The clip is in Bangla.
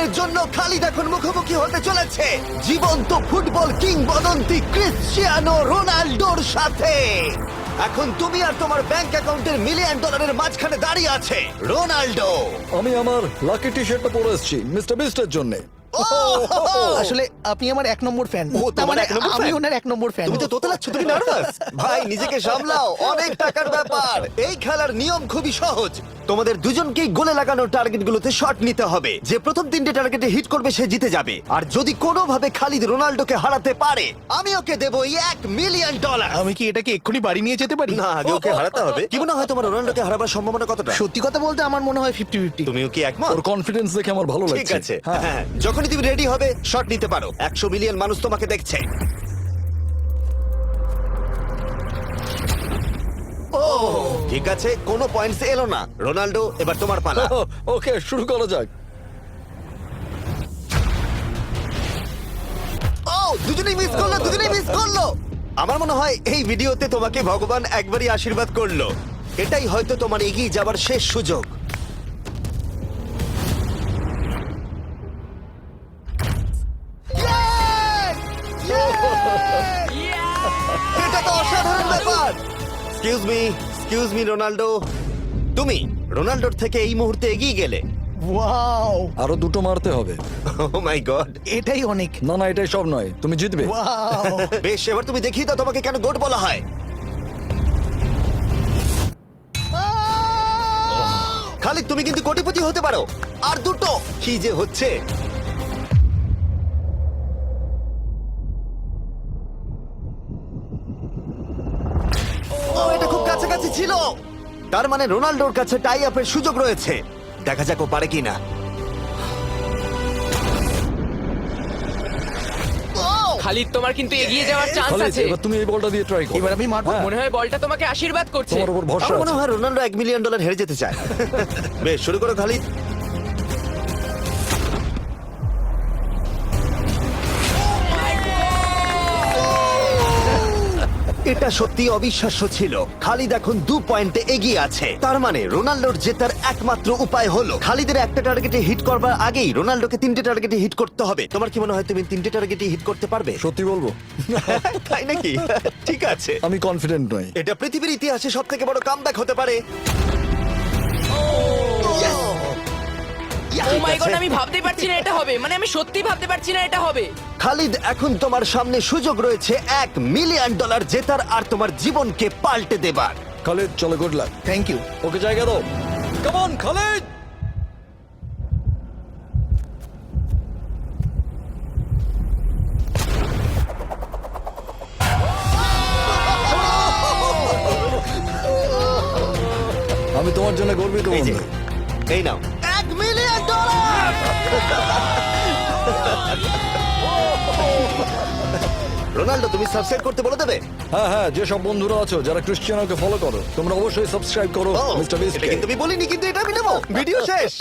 দিনের জন্য খালিদ এখন মুখোমুখি হতে চলেছে জীবন্ত ফুটবল কিংবদন্তি ক্রিশ্চিয়ানো রোনাল্ডোর সাথে। এখন তুমি আর তোমার ব্যাংক অ্যাকাউন্টের মিলিয়ন ডলারের মাঝখানে দাঁড়িয়ে আছে রোনাল্ডো। আমি আমার লাকি টি শার্টটা পরে এসেছি মিস্টার বিস্টের জন্য। আসলে আপনি আমার 1 নম্বর ফ্যান। ও, তার তোমার মানে 1 নম্বর আমি fan? ওনার 1 নম্বর ফ্যান। তুমি তো তোতলাচ্ছ, তুমি নার্ভাস। ভাই নিজেকে সামলাও, অনেক টাকার ব্যাপার। এই খেলার নিয়ম খুবই সহজ। তোমাদের দুজনকেই গোলে লাগানো টার্গেটগুলোতে শট নিতে হবে। যে প্রথম 3টে টার্গেটে হিট করবে সে জিতে যাবে। আর যদি কোনোভাবে খালিদ রোনাল্ডোকে হারাতে পারে আমি ওকে দেবো $1 মিলিয়ন। আমি কি এটাকে এক্ষুনি বাড়ি নিয়ে যেতে পারি? না, আগে ওকে হারাতে হবে। কি মনে হয় তোমার রোনাল্ডোকে হারাবার সম্ভাবনা কতটা? সত্যি কথা বলতে আমার মনে হয় 50-50। তুমিও কি একমত? ওর কনফিডেন্স দেখে আমার ভালো লাগছে। ঠিক আছে, হ্যাঁ। হ্যাঁ, যখনই তুমি রেডি হবে শট নিতে পারো। 100 মিলিয়ন মানুষ তোমাকে দেখছে। ও ঠিক আছে, কোনো পয়েন্টস এলো না। রোনাল্ডো, এবার তোমার পালা। ওকে, শুরু করা যাক। ও দুজনেই মিস করলো, দুজনেই মিস করলো। আমার মনে হয় এই ভিডিওতে তোমাকে ভগবান একবারই আশীর্বাদ করলো। এটাই হয়তো তোমার এগিয়ে যাবার শেষ সুযোগ। এটা তো অসাধারণ ব্যাপার। এক্সকিউজ মি রোনাল্ডো, তুমি রোনাল্ডোর থেকে এই মুহূর্তে এগিয়ে গেলে। ওয়াও, আরো দুটো মারতে হবে। ও মাই গড। এটাই অনেক। না না, এটাই সব নয়, তুমি জিতবে। ওয়াও, বেশ, এবার তুমি দেখিয়ে দাও তোমাকে কেন গোট বলা হয়। খালিদ, তুমি কিন্তু কোটিপতি হতে পারো। আর দুটো কি যে হচ্ছে। ও, এটা খুব কাছাকাছি ছিল। তার মানে রোনাল্ডোর কাছে টাই আপের সুযোগ রয়েছে। দেখা যাক ও পারে কিনা। খালিদ, তোমার কিন্তু এগিয়ে যাওয়ার চান্স খালিদ, আছে। এবার তুমি এই বলটা দিয়ে ট্রাই করো। এবার আমি মারবো। হ্যাঁ, মনে হয় বলটা তোমাকে আশীর্বাদ করছে। তোমার উপর ভরসা আমার মনে আছে। হয় রোনাল্ডো $1 মিলিয়ন হেরে যেতে চায়। বেশ, শুরু করো খালিদ। এটা সত্যি অবিশ্বাস্য ছিল। খালিদ এখন 2 পয়েন্টে এগিয়ে আছে। তার মানে রোনাল্ডোর জেতার একমাত্র উপায় হলো খালিদের একটা টার্গেটে হিট করবার আগেই রোনাল্ডোকে 3টে টার্গেটে হিট করতে হবে। তোমার কি মনে হয় তুমি 3টে টার্গেটে হিট করতে পারবে? সত্যি বলবো, তাই নাকি? ঠিক আছে। আমি কনফিডেন্ট নই। এটা পৃথিবীর ইতিহাসে সবথেকে বড় কামব্যাক হতে পারে। ও মাই গড, আমি ভাবতেই পারছি না এটা হবে। মানে আমি সত্যি ভাবতে পারছি না এটা হবে। খালিদ, এখন তোমার সামনে সুযোগ রয়েছে $1 মিলিয়ন জেতার আর তোমার জীবনকে পাল্টে দেবার। খালিদ, চলো, গুড লাক। Thank you. ওকে জায়গা দাও। Come on Khalid. আমি তোমার জন্য গর্বিত এই যে, বন্ধু। এই নাও $1 মিলিয়ন। রোনাল্ডো, তুমি সাবস্ক্রাইব করতে বলে দেবে? হ্যাঁ হ্যাঁ, যে সব বন্ধুরা আছো যারা ক্রিশ্চিয়ানোকে ফলো করো, তোমরা অবশ্যই সাবস্ক্রাইব করো ও, মিস্টার এটা বিস্টকে। কিন্তু আমি বলিনি, কিন্তু এটা আমি নেবো। ভিডিও শেষ।